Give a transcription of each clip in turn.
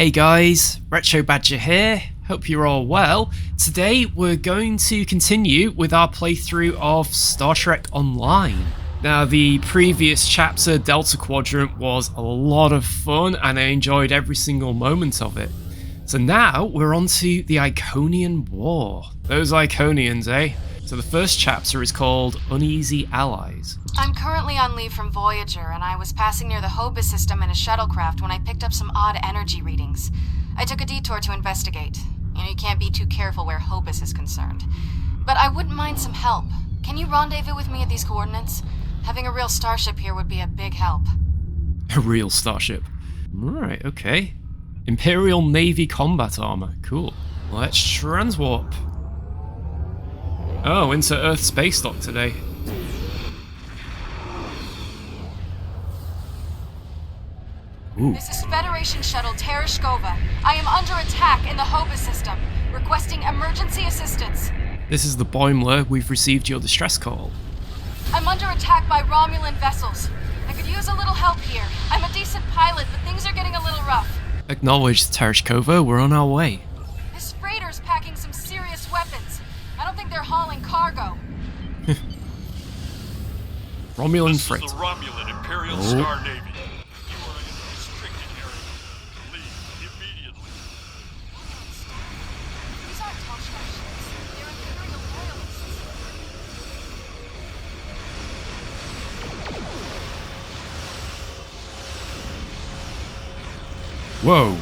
Hey guys, Retro Badger here, hope you're all well. Today we're going to continue with our playthrough of Star Trek Online. Now the previous chapter, Delta Quadrant, was a lot of fun and I enjoyed every single moment of it. So now we're on to the Iconian War. Those Iconians, eh? So the first chapter is called Uneasy Allies. I'm currently on leave from Voyager, and I was passing near the Hobus system in a shuttlecraft when I picked up some odd energy readings. I took a detour to investigate. You can't be too careful where Hobus is concerned. But I wouldn't mind some help. Can you rendezvous with me at these coordinates? Having a real starship here would be a big help. A real starship? Right, okay. Imperial Navy combat armor, cool. Let's transwarp. Oh, into Earth space dock today. Ooh. This is Federation Shuttle Tereshkova. I am under attack in the Hobus system, requesting emergency assistance. This is the Boimler. We've received your distress call. I'm under attack by Romulan vessels. I could use a little help here. I'm a decent pilot, but things are getting a little rough. Acknowledged, Tereshkova. We're on our way. This freighter's packing some serious weapons. I don't think they're hauling cargo. Romulan This freight. is the Romulan Imperial Star Navy. You are in a restricted area. Leave immediately. These aren't Toshka ships. They're Imperial loyalists. Whoa.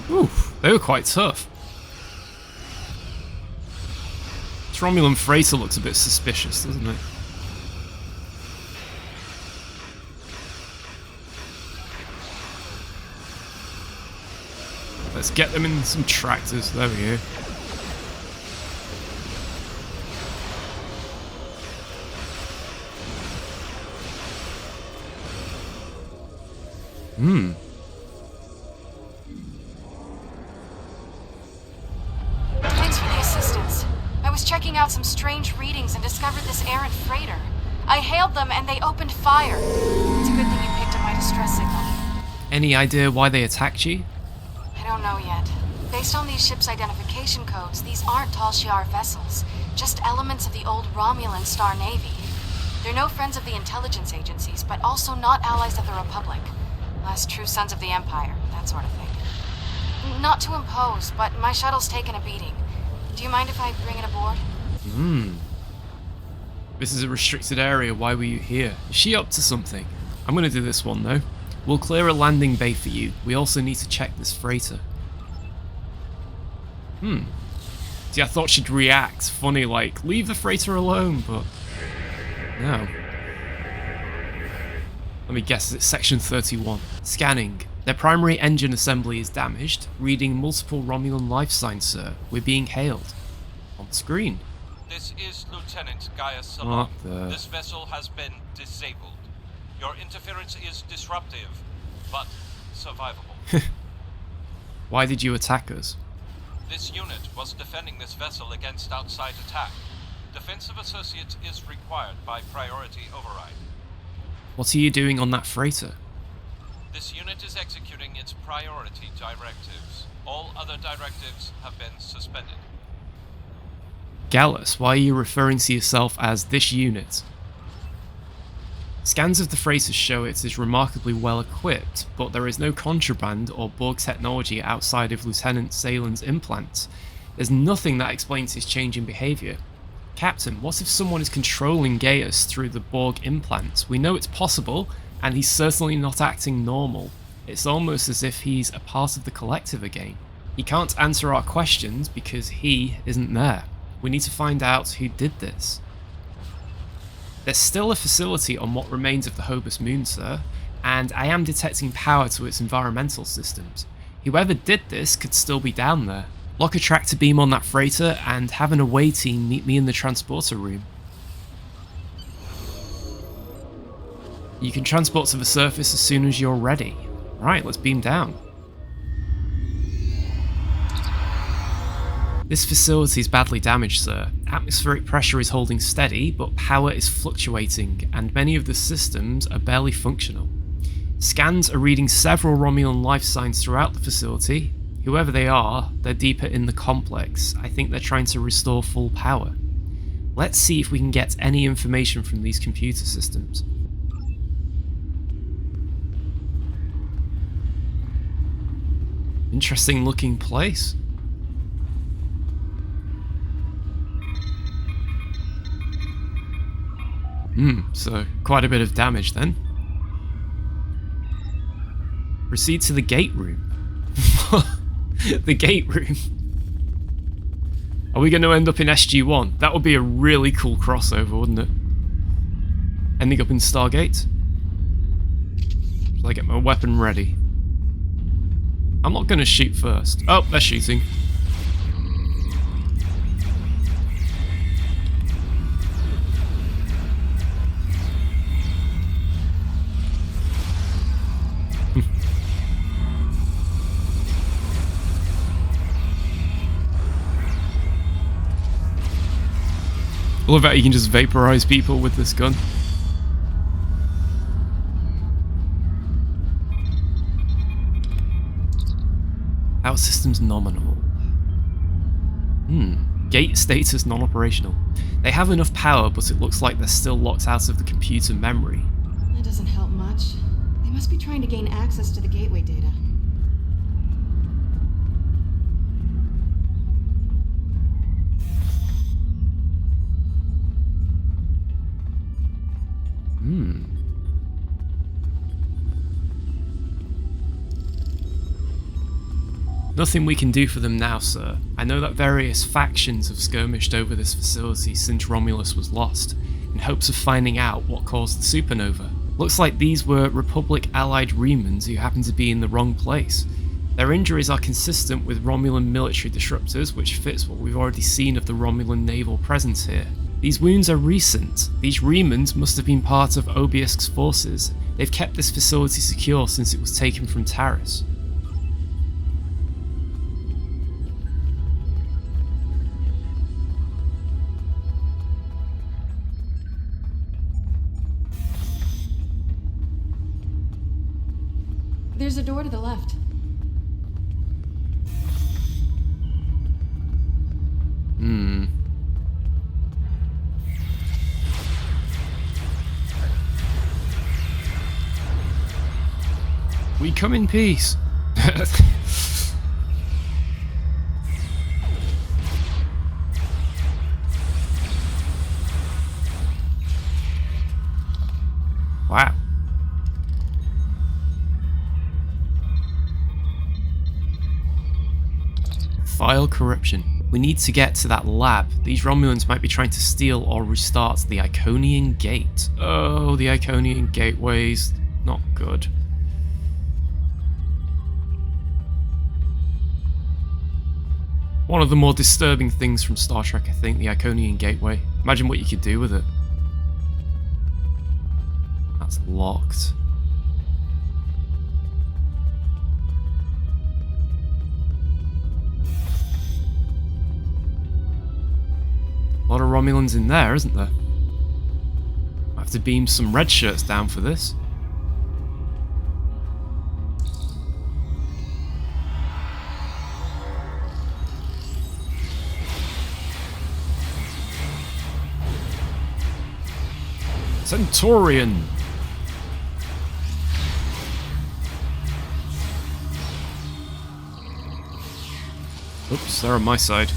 Ooh, they were quite tough. This Romulan freighter looks a bit suspicious, doesn't it? Let's get them in some tractors. There we go. Thanks for the assistance. I was checking out some strange readings and discovered this errant freighter. I hailed them and they opened fire. It's a good thing you picked up my distress signal. Any idea why they attacked you? I don't know yet. Based on these ships' identification codes, these aren't Tal Shiar vessels, just elements of the old Romulan Star Navy. They're no friends of the intelligence agencies, but also not allies of the Republic. Last true sons of the Empire, that sort of thing. Not to impose, but my shuttle's taken a beating. Do you mind if I bring it aboard? This is a restricted area. Why were you here? Is she up to something? I'm gonna do this one though. We'll clear a landing bay for you. We also need to check this freighter. See, I thought she'd react funny like, leave the freighter alone, but no. Let me guess, it's section 31. Scanning. Their primary engine assembly is damaged. Reading multiple Romulan life signs, sir. We're being hailed. On screen. This is Lieutenant Gaius What Salon. the- This vessel has been disabled. Your interference is disruptive, but survivable. Why did you attack us? This unit was defending this vessel against outside attack. Defensive associate is required by priority override. What are you doing on that freighter? This unit is executing its priority directives. All other directives have been suspended. Gallus, why are you referring to yourself as this unit? Scans of the freighter show it is remarkably well equipped, but there is no contraband or Borg technology outside of Lieutenant Salen's implants. There's nothing that explains his change in behaviour. Captain, what if someone is controlling Gaius through the Borg implants? We know it's possible, and he's certainly not acting normal. It's almost as if he's a part of the collective again. He can't answer our questions because he isn't there. We need to find out who did this. There's still a facility on what remains of the Hobus moon, sir, and I am detecting power to its environmental systems. Whoever did this could still be down there. Lock a tractor beam on that freighter and have an away team meet me in the transporter room. You can transport to the surface as soon as you're ready. Right, let's beam down. This facility is badly damaged, sir. Atmospheric pressure is holding steady, but power is fluctuating, and many of the systems are barely functional. Scans are reading several Romulan life signs throughout the facility. Whoever they are, they're deeper in the complex. I think they're trying to restore full power. Let's see if we can get any information from these computer systems. Interesting looking place. So quite a bit of damage then. Proceed to the gate room. The gate room. Are we going to end up in SG-1? That would be a really cool crossover, wouldn't it? Ending up in Stargate. Shall I get my weapon ready? I'm not going to shoot first. Oh, they're shooting. I love how you can just vaporize people with this gun. Power systems nominal. Gate status non-operational. They have enough power, but it looks like they're still locked out of the computer memory. That doesn't help much. They must be trying to gain access to the gateway data. Nothing we can do for them now, sir. I know that various factions have skirmished over this facility since Romulus was lost, in hopes of finding out what caused the supernova. Looks like these were Republic allied Remans who happened to be in the wrong place. Their injuries are consistent with Romulan military disruptors, which fits what we've already seen of the Romulan naval presence here. These wounds are recent. These Remans must have been part of Obiesk's forces. They've kept this facility secure since it was taken from Taris. There's a door to the left. We come in peace. Wow. File corruption. We need to get to that lab. These Romulans might be trying to steal or restart the Iconian gate. Oh, the Iconian gateways. Not good. One of the more disturbing things from Star Trek, I think, the Iconian gateway. Imagine what you could do with it. That's locked. A lot of Romulans in there, isn't there? I have to beam some red shirts down for this. Centaurian! Oops, they're on my side.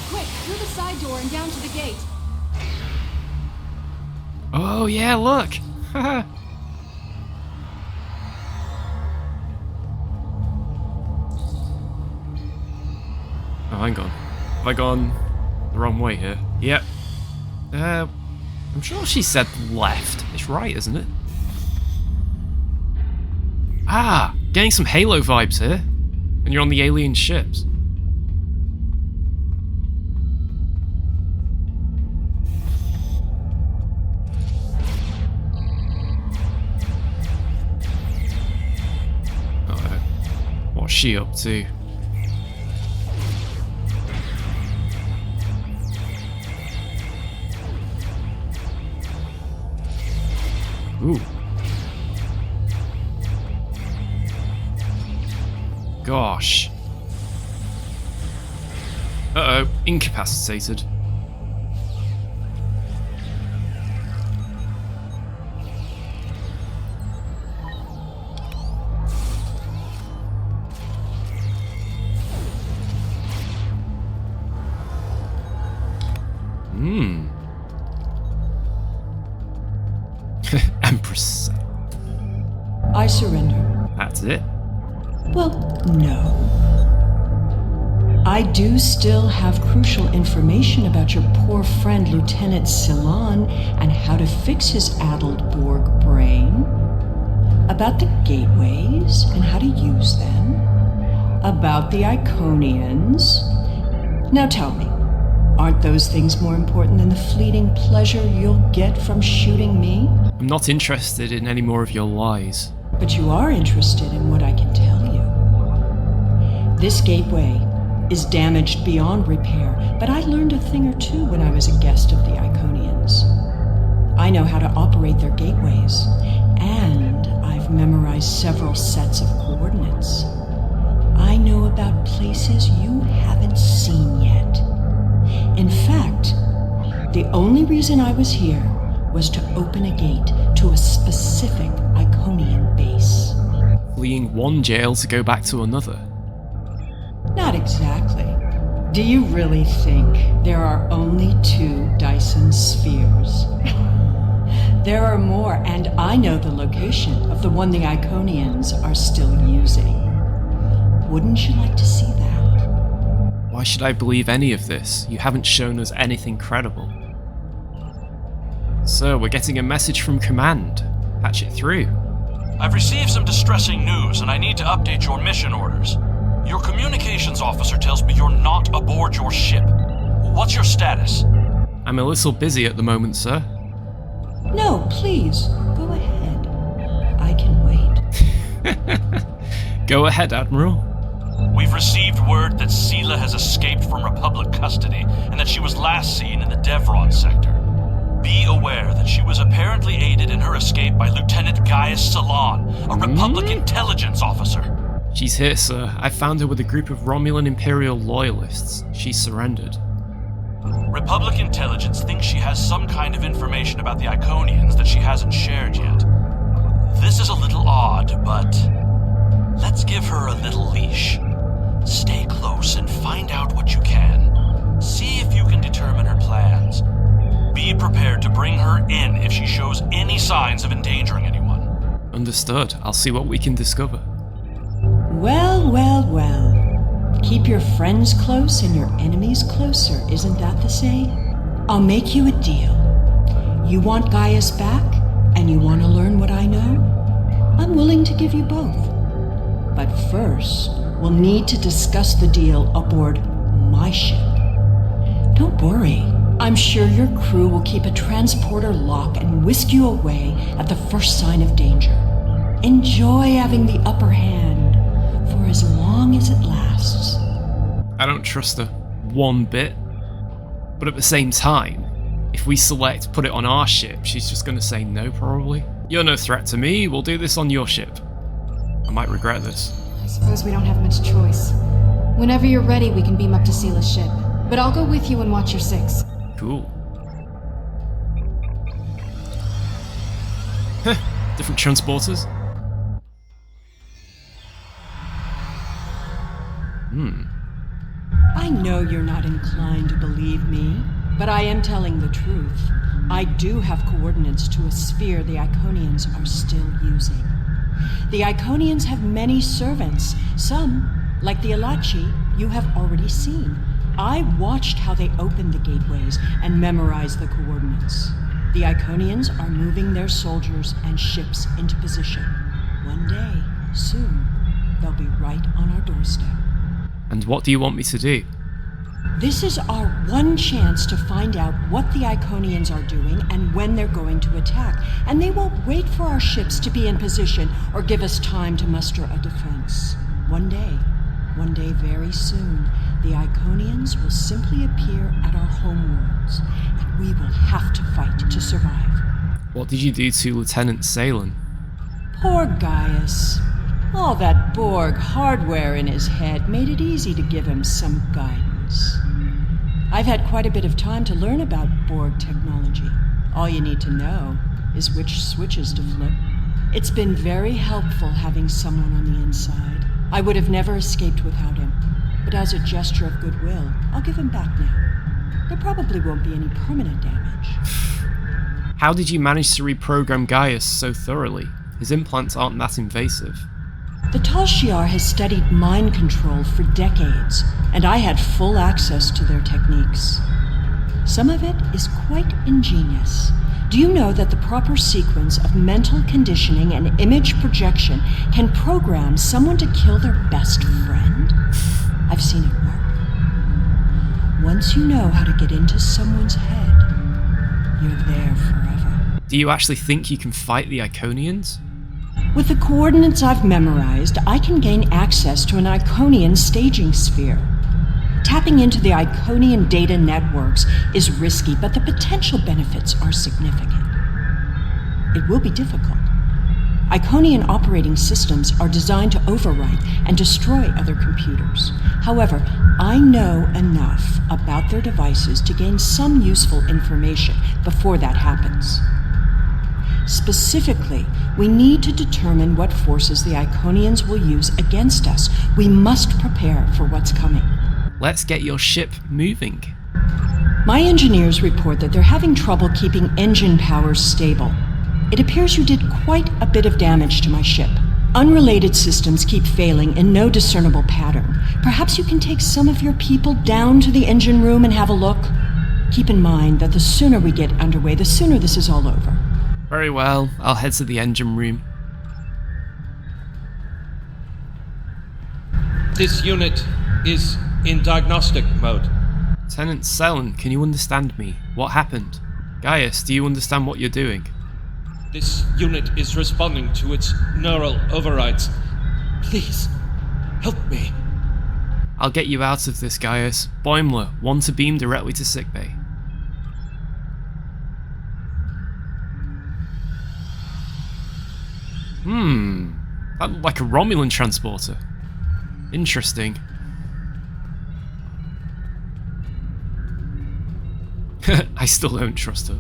Quick, through the side door and down to the gate. Oh yeah, look! Haha. hang on. Have I gone the wrong way here? Yep. I'm sure she said left. It's right, isn't it? Ah, getting some Halo vibes here. When you're on the alien ships. What's she up to? Ooh. Gosh. Uh-oh, incapacitated. Empress. I surrender. That's it? Well, no. I do still have crucial information about your poor friend Lieutenant Ceylon and how to fix his addled Borg brain. About the gateways and how to use them. About the Iconians. Now tell me, aren't those things more important than the fleeting pleasure you'll get from shooting me? I'm not interested in any more of your lies. But you are interested in what I can tell you. This gateway is damaged beyond repair, but I learned a thing or two when I was a guest of the Iconians. I know how to operate their gateways, and I've memorized several sets of coordinates. I know about places you haven't seen yet. In fact, the only reason I was here was to open a gate to a specific Iconian base. Fleeing one jail to go back to another. Not exactly. Do you really think there are only 2 Dyson spheres? There are more, and I know the location of the one the Iconians are still using. Wouldn't you like to see that? Why should I believe any of this? You haven't shown us anything credible. So, we're getting a message from Command. Patch it through. I've received some distressing news, and I need to update your mission orders. Your communications officer tells me you're not aboard your ship. What's your status? I'm a little busy at the moment, sir. No, please, go ahead. I can wait. Go ahead, Admiral. We've received word that Sela has escaped from Republic custody, and that she was last seen in the Devron sector. Be aware that she was apparently aided in her escape by Lieutenant Gaius Ceylon, a Republic intelligence officer. She's here, sir. I found her with a group of Romulan Imperial loyalists. She surrendered. Republic intelligence thinks she has some kind of information about the Iconians that she hasn't shared yet. This is a little odd, but let's give her a little leash. Stay close and find out what you can. See if you can determine her plans. Be prepared to bring her in if she shows any signs of endangering anyone. Understood. I'll see what we can discover. Well, well, well. Keep your friends close and your enemies closer, isn't that the saying? I'll make you a deal. You want Gaius back, and you want to learn what I know? I'm willing to give you both. But first, we'll need to discuss the deal aboard my ship. Don't worry. I'm sure your crew will keep a transporter lock and whisk you away at the first sign of danger. Enjoy having the upper hand for as long as it lasts. I don't trust her one bit. But at the same time, if we select put it on our ship, she's just going to say no, probably. You're no threat to me, we'll do this on your ship. I might regret this. I suppose we don't have much choice. Whenever you're ready, we can beam up to Sela's ship. But I'll go with you and watch your 6. Cool. Huh, different transporters. I know you're not inclined to believe me, but I am telling the truth. I do have coordinates to a sphere the Iconians are still using. The Iconians have many servants. Some, like the Alachi, you have already seen. I watched how they opened the gateways and memorized the coordinates. The Iconians are moving their soldiers and ships into position. One day, soon, they'll be right on our doorstep. And what do you want me to do? This is our one chance to find out what the Iconians are doing and when they're going to attack. And they won't wait for our ships to be in position or give us time to muster a defense. One day very soon, the Iconians will simply appear at our homeworlds, and we will have to fight to survive. What did you do to Lieutenant Salen? Poor Gaius. All that Borg hardware in his head made it easy to give him some guidance. I've had quite a bit of time to learn about Borg technology. All you need to know is which switches to flip. It's been very helpful having someone on the inside. I would have never escaped without him, but as a gesture of goodwill, I'll give him back now. There probably won't be any permanent damage. How did you manage to reprogram Gaius so thoroughly? His implants aren't that invasive. The Tal Shiar has studied mind control for decades, and I had full access to their techniques. Some of it is quite ingenious. Do you know that the proper sequence of mental conditioning and image projection can program someone to kill their best friend? I've seen it work. Once you know how to get into someone's head, you're there forever. Do you actually think you can fight the Iconians? With the coordinates I've memorized, I can gain access to an Iconian staging sphere. Tapping into the Iconian data networks is risky, but the potential benefits are significant. It will be difficult. Iconian operating systems are designed to overwrite and destroy other computers. However, I know enough about their devices to gain some useful information before that happens. Specifically, we need to determine what forces the Iconians will use against us. We must prepare for what's coming. Let's get your ship moving. My engineers report that they're having trouble keeping engine powers stable. It appears you did quite a bit of damage to my ship. Unrelated systems keep failing in no discernible pattern. Perhaps you can take some of your people down to the engine room and have a look? Keep in mind that the sooner we get underway, the sooner this is all over. Very well, I'll head to the engine room. This unit is in diagnostic mode. Lieutenant Selen, can you understand me? What happened? Gaius, do you understand what you're doing? This unit is responding to its neural overrides. Please, help me. I'll get you out of this, Gaius. Boimler, one to beam directly to sickbay. That looked like a Romulan transporter. Interesting. I still don't trust her.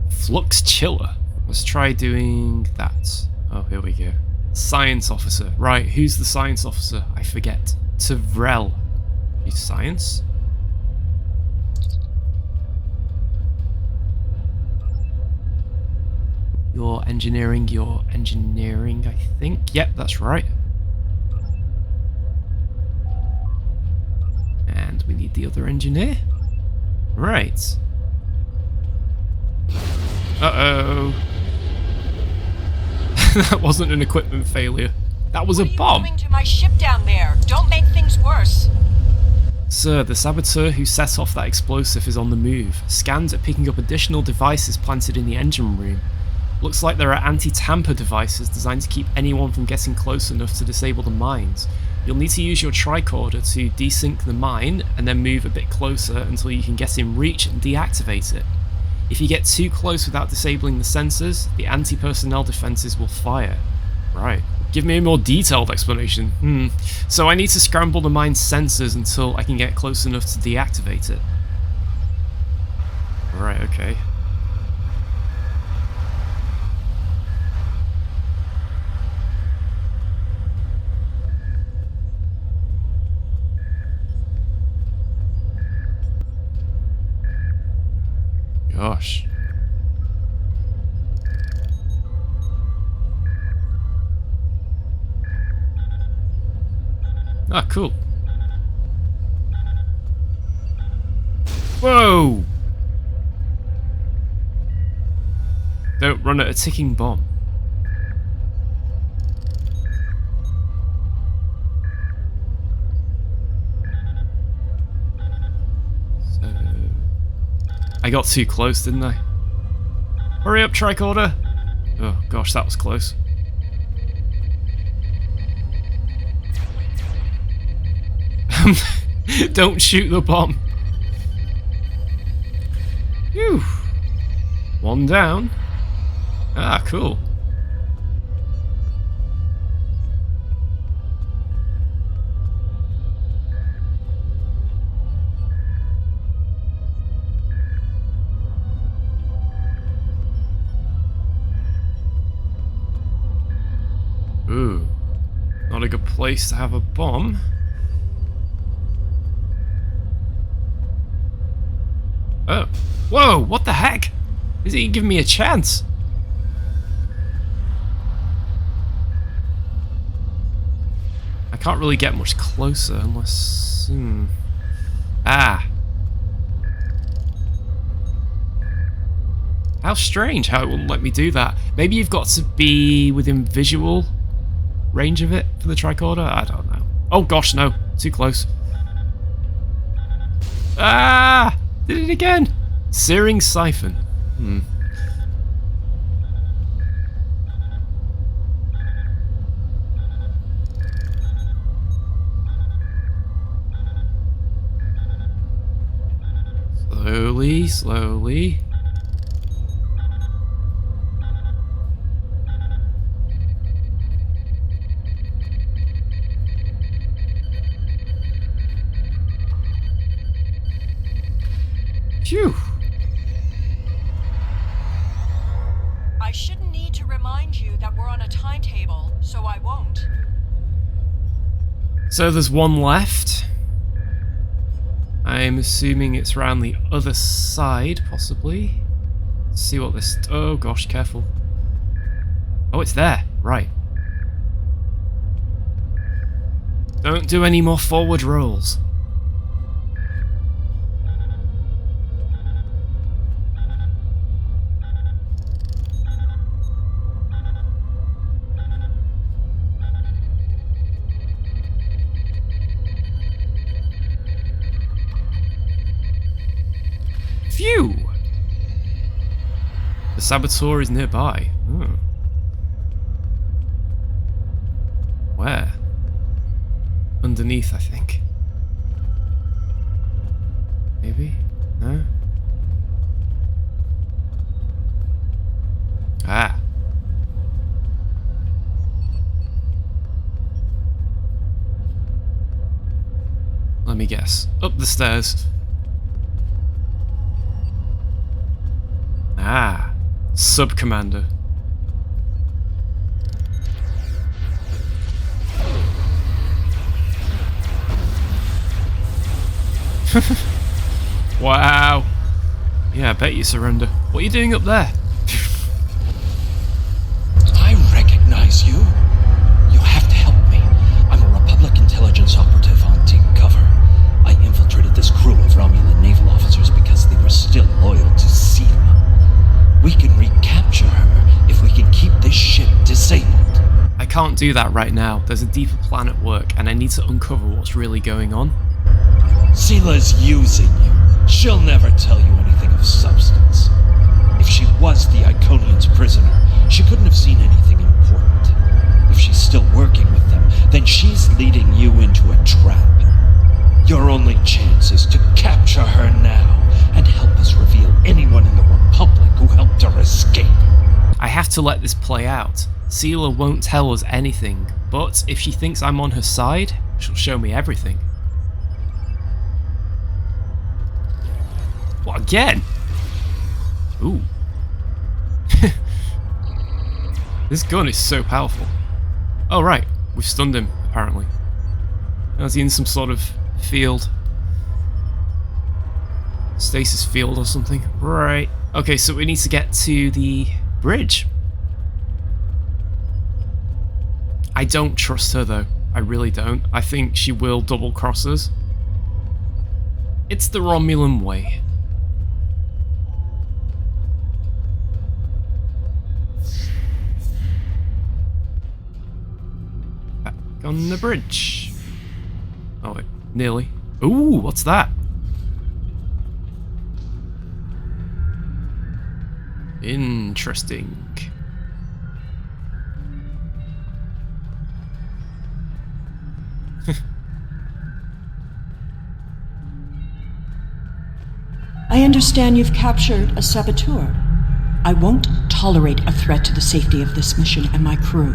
Flux chiller. Let's try doing that. Oh, here we go. Science officer. Right, who's the science officer? I forget. Tavrel. He's science? Your engineering, I think. Yep, that's right. And we need the other engineer. Right. Uh-oh. That wasn't an equipment failure. That was a bomb. What are you doing to my ship down there? Don't make things worse. Sir, the saboteur who set off that explosive is on the move. Scans are picking up additional devices planted in the engine room. Looks like there are anti-tamper devices designed to keep anyone from getting close enough to disable the mines. You'll need to use your tricorder to desync the mine and then move a bit closer until you can get in reach and deactivate it. If you get too close without disabling the sensors, the anti-personnel defenses will fire. Right. Give me a more detailed explanation. So I need to scramble the mine's sensors until I can get close enough to deactivate it. Right, okay. Gosh. Ah, cool. Whoa! Don't run at a ticking bomb. So... I got too close, didn't I? Hurry up, tricorder! Oh gosh, that was close. Don't shoot the bomb. Phew. One down. Ah, cool. Ooh. Not a good place to have a bomb. Oh. Whoa, what the heck? Is he giving me a chance? I can't really get much closer unless... Ah. How strange how it wouldn't let me do that. Maybe you've got to be within visual range of it for the tricorder? I don't know. Oh gosh, no. Too close. Ah! Did it again! Searing siphon. Slowly, slowly. Phew. I shouldn't need to remind you that we're on a timetable, so I won't. So there's one left. I'm assuming it's around the other side, possibly. Let's see what this... Oh gosh, careful. Oh, it's there. Right. Don't do any more forward rolls. Phew! The Saboteur is nearby. Oh. Where? Underneath, I think. Maybe? No? Ah. Let me guess. Up the stairs. Ah, Sub-Commander. Wow. Yeah, I bet you surrender. What are you doing up there? I recognize you. You have to help me. I'm a Republic intelligence operative on Team Cover. I infiltrated this crew of Romulan naval officers because they were still loyal to Sela. We can recapture her if we can keep this ship disabled. I can't do that right now. There's a deeper plan at work, and I need to uncover what's really going on. Sela's using you. She'll never tell you anything of substance. If she was the Iconian's prisoner, she couldn't have seen anything important. If she's still working with them, then she's leading you into a trap. Your only chance is to capture her now and help us reveal anyone in the Republic who helped her escape. I have to let this play out. Sela won't tell us anything, but if she thinks I'm on her side, she'll show me everything. What, again? Ooh. This gun is so powerful. Oh right, we've stunned him, apparently. Is he in some sort of field? Stasis field or something? Right. Okay, so we need to get to the bridge. I don't trust her though. I really don't. I think she will double-cross us. It's the Romulan way. Back on the bridge. Oh, wait, nearly. Ooh, what's that? Interesting. I understand you've captured a saboteur. I won't tolerate a threat to the safety of this mission and my crew.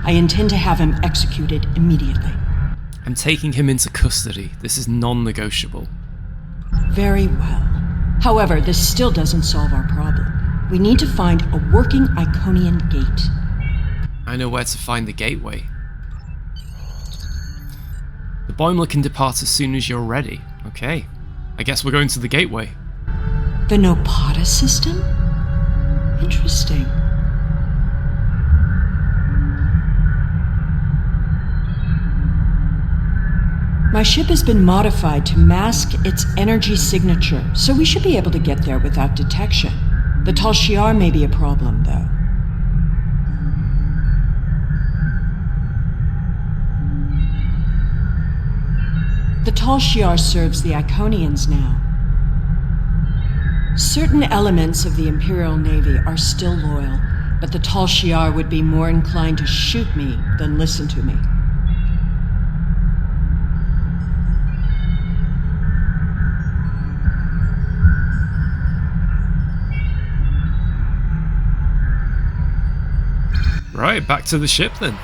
I intend to have him executed immediately. I'm taking him into custody. This is non-negotiable. Very well. However, this still doesn't solve our problem. We need to find a working Iconian gate. I know where to find the gateway. The Boimler can depart as soon as you're ready. Okay. I guess we're going to the gateway. The Nopata system? Interesting. My ship has been modified to mask its energy signature, so we should be able to get there without detection. The Tal Shiar may be a problem, though. The Tal Shiar serves the Iconians now. Certain elements of the Imperial Navy are still loyal, but the Tal Shiar would be more inclined to shoot me than listen to me. Right, back to the ship then.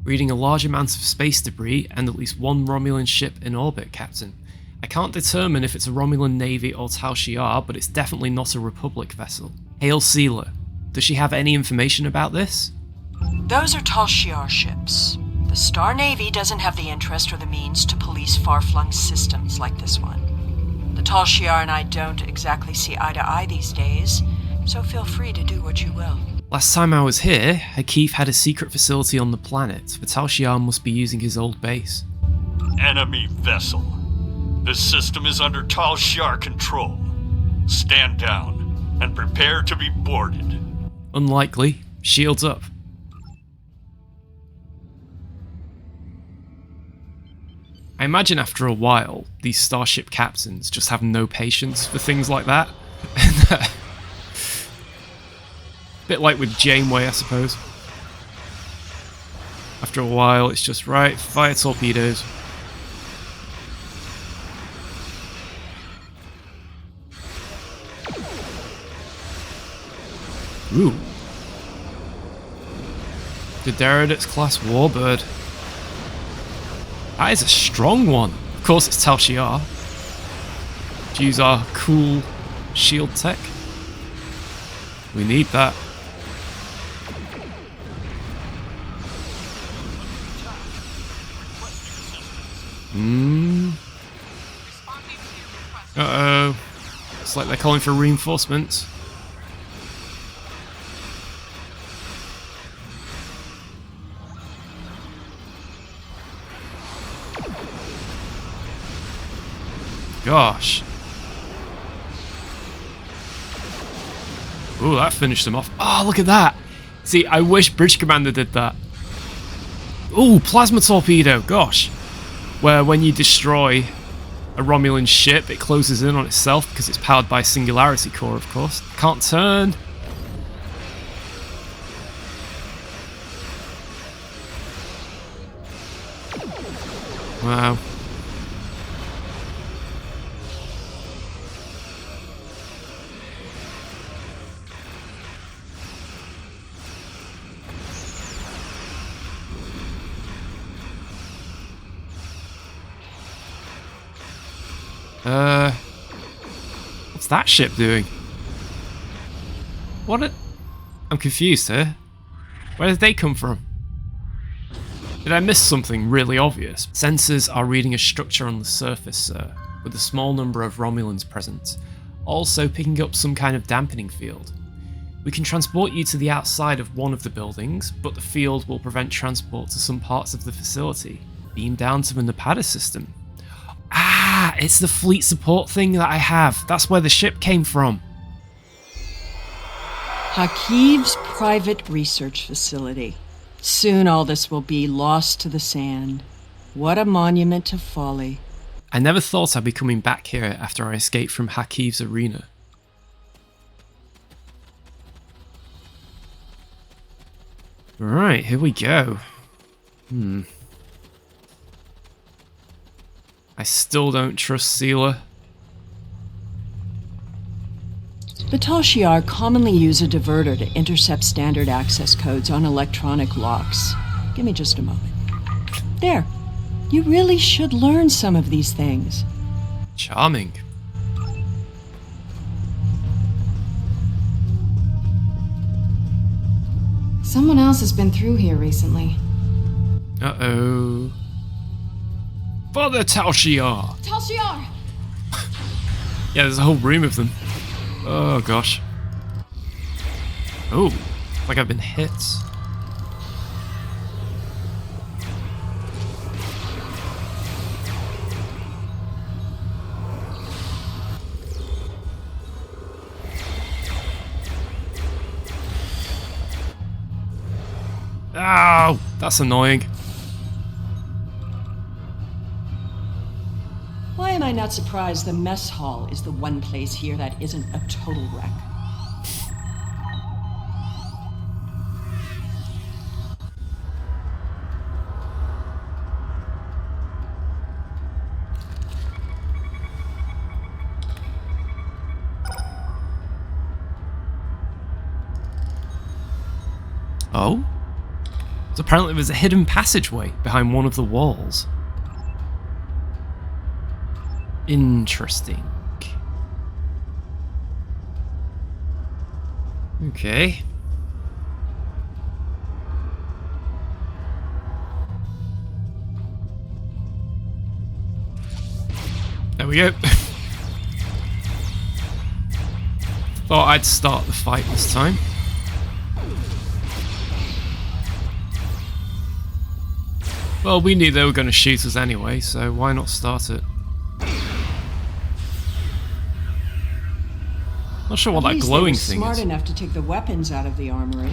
Reading a large amount of space debris and at least one Romulan ship in orbit, Captain. I can't determine if it's a Romulan Navy or Tal Shiar, but it's definitely not a Republic vessel. Hail Sealer. Does she have any information about this? Those are Tal Shiar ships. The Star Navy doesn't have the interest or the means to police far-flung systems like this one. The Tal Shiar and I don't exactly see eye to eye these days, so feel free to do what you will. Last time I was here, Hakif had a secret facility on the planet. The Tal Shiar must be using his old base. Enemy vessel. This system is under Tal Shiar control. Stand down and prepare to be boarded. Unlikely. Shields up. I imagine after a while, these starship captains just have no patience for things like that. Bit like with Janeway, I suppose. After a while, it's just, right, fire torpedoes. Ooh. The Derridit's class warbird. That is a strong one. Of course it's Tal Shiar. Let's use our cool shield tech. We need that. Uh-oh. It's like they're calling for reinforcements. Gosh. Ooh, that finished them off. Oh, look at that. See, I wish Bridge Commander did that. Ooh, plasma torpedo. Gosh. Where when you destroy a Romulan ship, it closes in on itself because it's powered by Singularity Core, of course. Can't turn. Wow. What's that ship doing? I'm confused here. Where did they come from? Did I miss something really obvious? Sensors are reading a structure on the surface, sir, with a small number of Romulans present, also picking up some kind of dampening field. We can transport you to the outside of one of the buildings, but the field will prevent transport to some parts of the facility. Beam down to the Napada system. Ah, it's the fleet support thing that I have. That's where the ship came from. Hakiv's private research facility. Soon all this will be lost to the sand. What a monument to folly. I never thought I'd be coming back here after I escaped from Hakiv's arena. Right, here we go. I still don't trust Sealer. The Tal Shiar commonly use a diverter to intercept standard access codes on electronic locks. Give me just a moment. There. You really should learn some of these things. Charming. Someone else has been through here recently. Uh-oh. Father Tal Shiar! Tal Shiar! Yeah, there's a whole room of them. Oh, gosh. Oh, like I've been hit. Ow! That's annoying. Why am I not surprised the mess hall is the one place here that isn't a total wreck? Oh? So apparently there's a hidden passageway behind one of the walls. Interesting. Okay. There we go. Thought I'd start the fight this time. Well, we knew they were going to shoot us anyway, so why not start it? Not sure what that glowing thing smart is. enough to take the weapons out of the armory.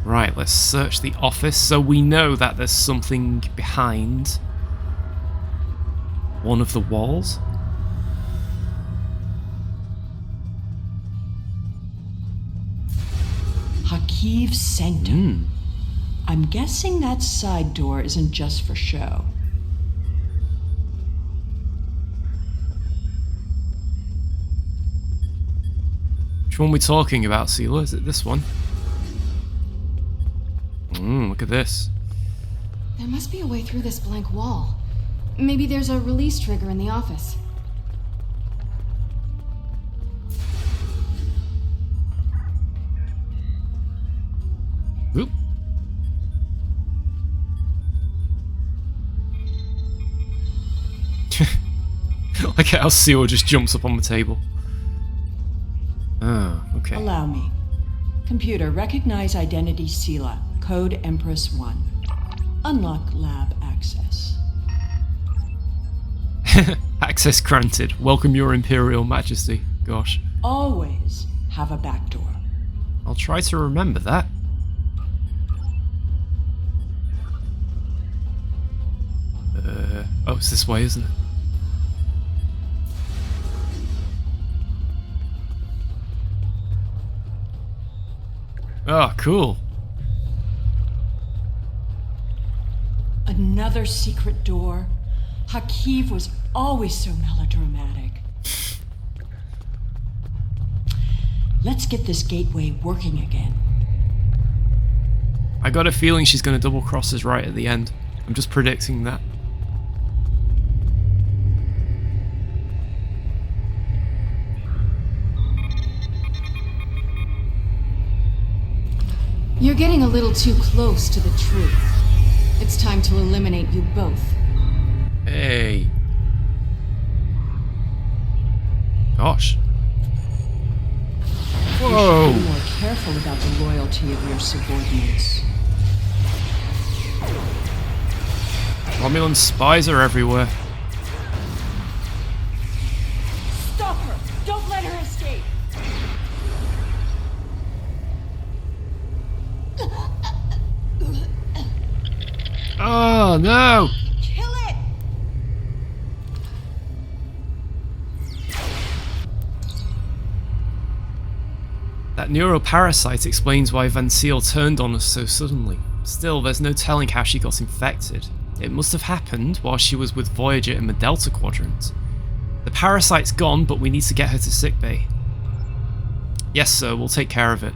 Right, let's search the office so we know that there's something behind one of the walls. Hakiv's sanctum. I'm guessing that side door isn't just for show. Which one are we talking about, Sealer? Is it this one? Look at this. There must be a way through this blank wall. Maybe there's a release trigger in the office. Oop. Like how Seal just jumps up on the table. Oh, okay. Allow me. Computer, recognize identity Sela, code Empress 1. Unlock lab access. Access granted. Welcome your Imperial Majesty. Gosh. Always have a back door. I'll try to remember that. Oh, it's this way, isn't it? Oh, cool. Another secret door. Hakiv was always so melodramatic. Let's get this gateway working again. I got a feeling she's going to double cross us right at the end. I'm just predicting that. You're getting a little too close to the truth. It's time to eliminate you both. Hey. Gosh. You Whoa. should be more careful about the loyalty of your subordinates. Romulan spies are everywhere. Stop her! Don't let her escape! Oh no! Kill it! That neuroparasite explains why Van Seal turned on us so suddenly. Still, there's no telling how she got infected. It must have happened while she was with Voyager in the Delta Quadrant. The parasite's gone, but we need to get her to sickbay. Yes, sir, we'll take care of it.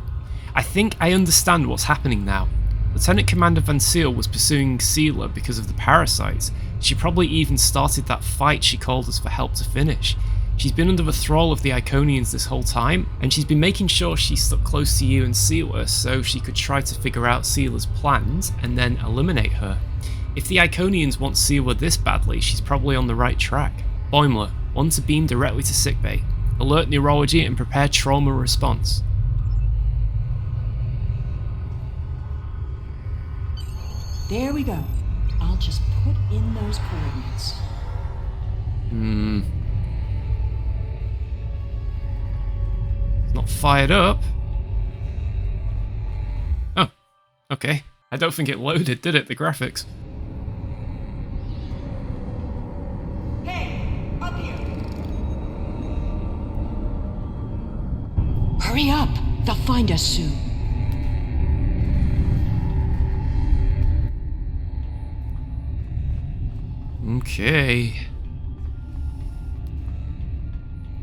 I think I understand what's happening now. Lieutenant Commander Van Seal was pursuing Sealer because of the parasites. She probably even started that fight she called us for help to finish. She's been under the thrall of the Iconians this whole time, and she's been making sure she stuck close to you and Sealer so she could try to figure out Sealer's plans and then eliminate her. If the Iconians want Sealer this badly, she's probably on the right track. Boimler, one to beam directly to sickbay. Alert neurology and prepare trauma response. There we go. I'll just put in those coordinates. It's not fired up. Oh, okay. I don't think it loaded, did it, the graphics? Hey, up here! Hurry up! They'll find us soon. Okay.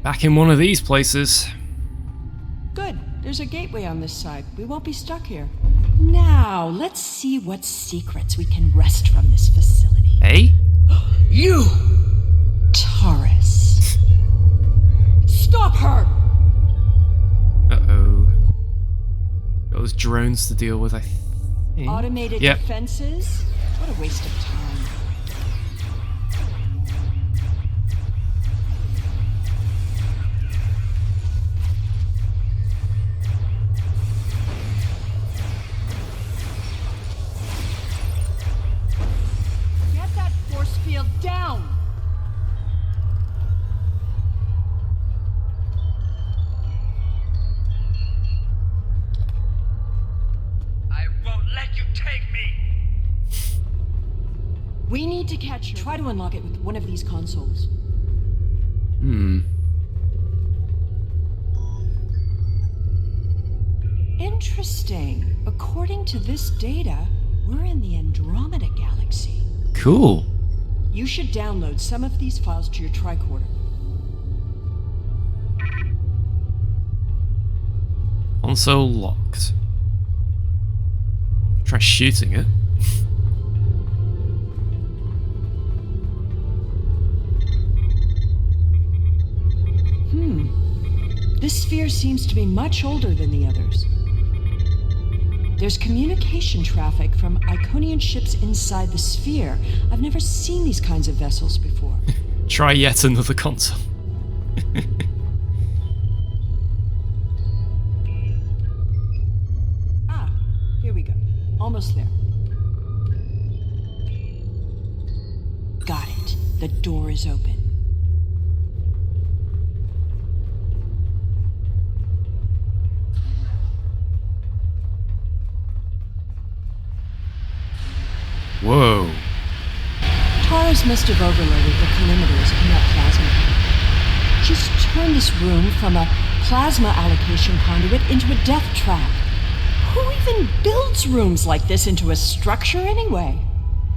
Back in one of these places. Good. There's a gateway on this side. We won't be stuck here. Now, let's see what secrets we can wrest from this facility. Hey? You! Taurus. Stop her! Uh-oh. Got those drones to deal with, I think. Automated Yep. defenses? What a waste of time. Get that force field down! I won't let you take me! We need to catch her. Try to unlock it with one of these consoles. Interesting. According to this data, we're in the Andromeda Galaxy. Cool. You should download some of these files to your tricorder. Console locked. Try shooting it. This sphere seems to be much older than the others. There's communication traffic from Iconian ships inside the sphere. I've never seen these kinds of vessels before. Try yet another console. Ah, here we go. Almost there. Got it. The door is open. Whoa. Taurus must have overloaded the collimators in that plasma. She's turned this room from a plasma allocation conduit into a death trap. Who even builds rooms like this into a structure anyway?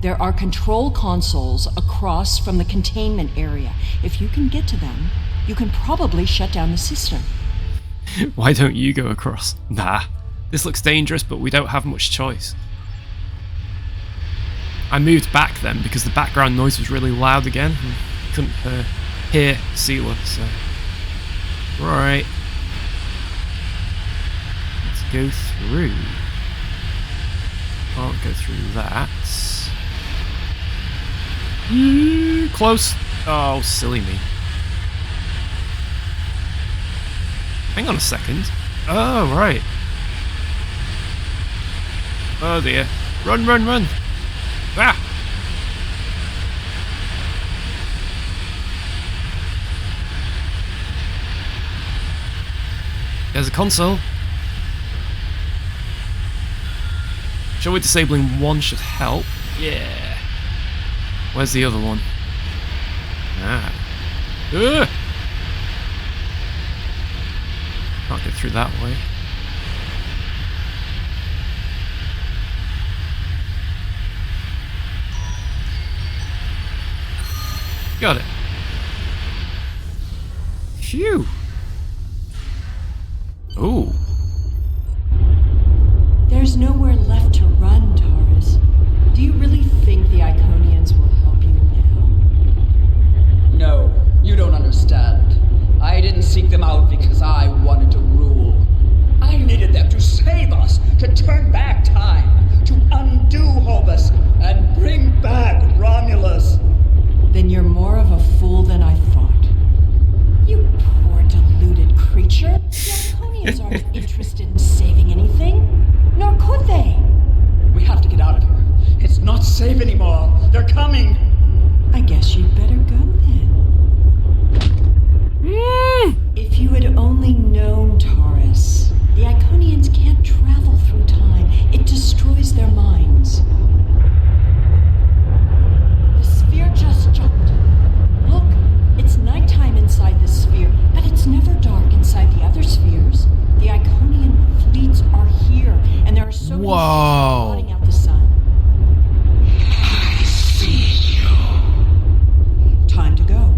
There are control consoles across from the containment area. If you can get to them, you can probably shut down the system. Why don't you go across? Nah. This looks dangerous, but we don't have much choice. I moved back then because the background noise was really loud again. And couldn't hear Sealer, so... Right. Let's go through. Can't go through that. Close. Oh, silly me. Hang on a second. Oh, right. Oh dear. Run, run, run! Ah! There's a console. Surely disabling one should help. Yeah. Where's the other one? Ah. Ugh! Can't get through that way. Got it. Phew. Ooh. There's nowhere left to run, Taurus. Do you really think the Iconians will help you now? No, you don't understand. I didn't seek them out because I wanted to rule. I needed them to save us, to turn back time, to undo Hobus, and bring back Romulus. Then you're more of a fool than I thought. You poor deluded creature. The Iconians aren't interested in saving anything. Nor could they. We have to get out of here. It's not safe anymore. They're coming. I guess you'd better go then. If you had only known, Taurus, the Iconians can't travel through time. It destroys their minds. The sphere just jumped. Look, it's nighttime inside the sphere, but it's never dark inside the other spheres. The Iconian fleets are here, and there are so many ships blotting out the sun. I see you. Time to go.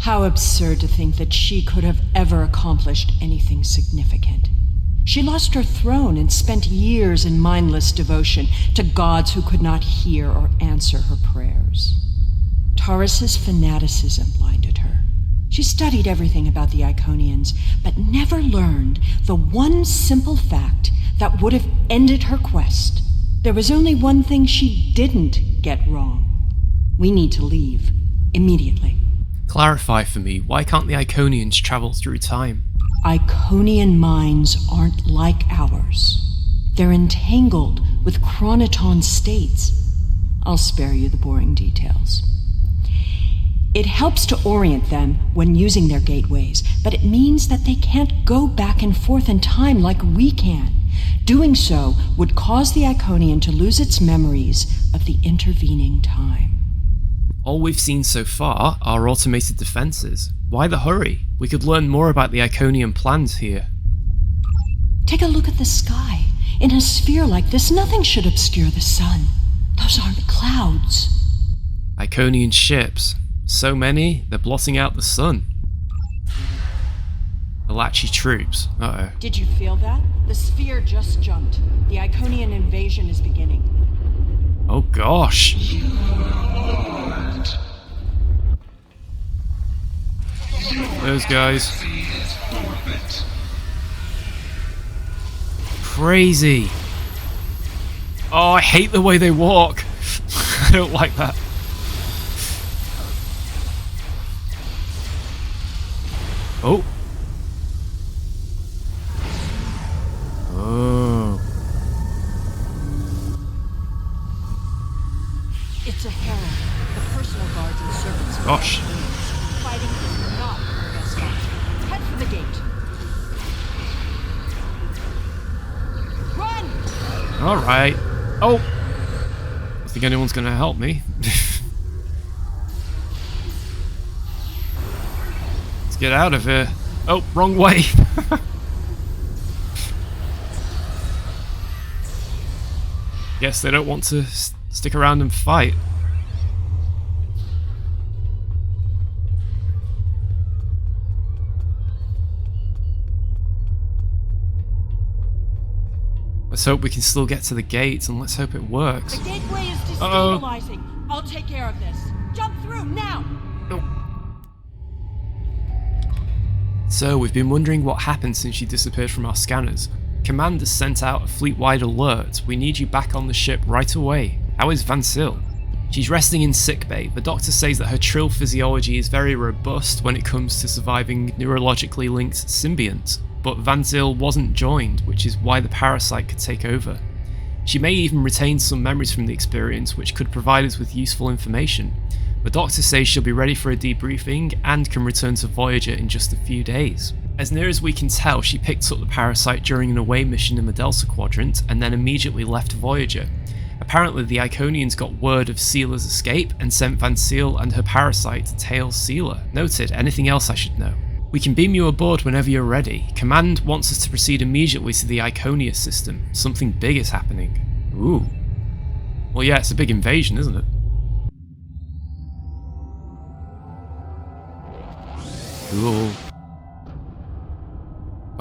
How absurd to think that she could have ever accomplished anything significant. She lost her throne and spent years in mindless devotion to gods who could not hear or answer her prayers. Taurus's fanaticism blinded her. She studied everything about the Iconians, but never learned the one simple fact that would have ended her quest. There was only one thing she didn't get wrong. We need to leave. Immediately. Clarify for me, why can't the Iconians travel through time? Iconian minds aren't like ours. They're entangled with chronoton states. I'll spare you the boring details. It helps to orient them when using their gateways, but it means that they can't go back and forth in time like we can. Doing so would cause the Iconian to lose its memories of the intervening time. All we've seen so far are automated defenses. Why the hurry? We could learn more about the Iconian plans here. Take a look at the sky. In a sphere like this, nothing should obscure the sun. Those aren't clouds. Iconian ships. So many, they're blotting out the sun. Alachi troops. Uh-oh. Did you feel that? The sphere just jumped. The Iconian invasion is beginning. Oh gosh. Those guys. Crazy. Oh, I hate the way they walk. I don't like that. Oh. Oh. It's a herald. The personal guards and servants. Gosh. Fighting is not the best option. Head for the gate. Run! Alright. Oh. I think anyone's gonna help me. Let's get out of here. Oh, wrong way. Guess they don't want to stick around and fight. Let's hope we can still get to the gates, and let's hope it works. The gateway is destabilizing. I'll take care of this. Jump through now. So, we've been wondering what happened since she disappeared from our scanners. Command has sent out a fleet-wide alert. We need you back on the ship right away. How is Vansil? She's resting in sickbay. The doctor says that her trill physiology is very robust when it comes to surviving neurologically linked symbionts, but Vansil wasn't joined, which is why the parasite could take over. She may even retain some memories from the experience, which could provide us with useful information. The doctor says she'll be ready for a debriefing and can return to Voyager in just a few days. As near as we can tell, she picked up the parasite during an away mission in the Delta Quadrant and then immediately left Voyager. Apparently the Iconians got word of Seela's escape and sent Vansil and her parasite to tail Seela. Noted. Anything else I should know? We can beam you aboard whenever you're ready. Command wants us to proceed immediately to the Iconia system. Something big is happening. Ooh. Well, yeah, it's a big invasion, isn't it? Cool.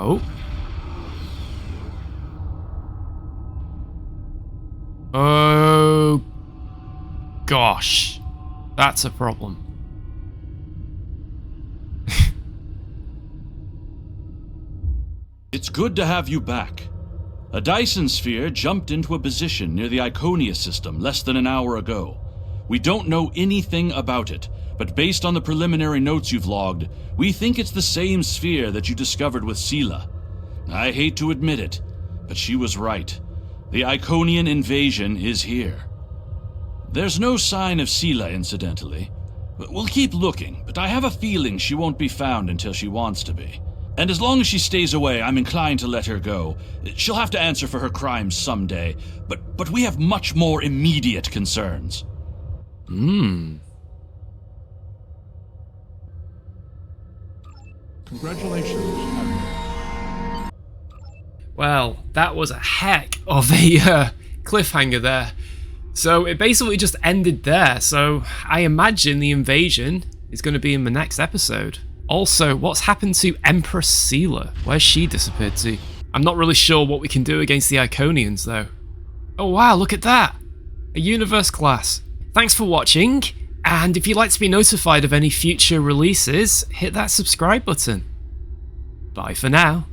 Oh. Oh. Gosh. That's a problem. It's good to have you back. A Dyson sphere jumped into a position near the Iconia system less than an hour ago. We don't know anything about it, but based on the preliminary notes you've logged, we think it's the same sphere that you discovered with Seela. I hate to admit it, but she was right. The Iconian invasion is here. There's no sign of Seela, incidentally. We'll keep looking, but I have a feeling she won't be found until she wants to be. And as long as she stays away, I'm inclined to let her go. She'll have to answer for her crimes someday, but we have much more immediate concerns. Congratulations. Well, that was a heck of a cliffhanger there. So it basically just ended there, so I imagine the invasion is going to be in the next episode. Also, what's happened to Empress Seela? Where's she disappeared to? I'm not really sure what we can do against the Iconians though. Oh wow, look at that! A universe class. Thanks for watching, and if you'd like to be notified of any future releases, hit that subscribe button. Bye for now.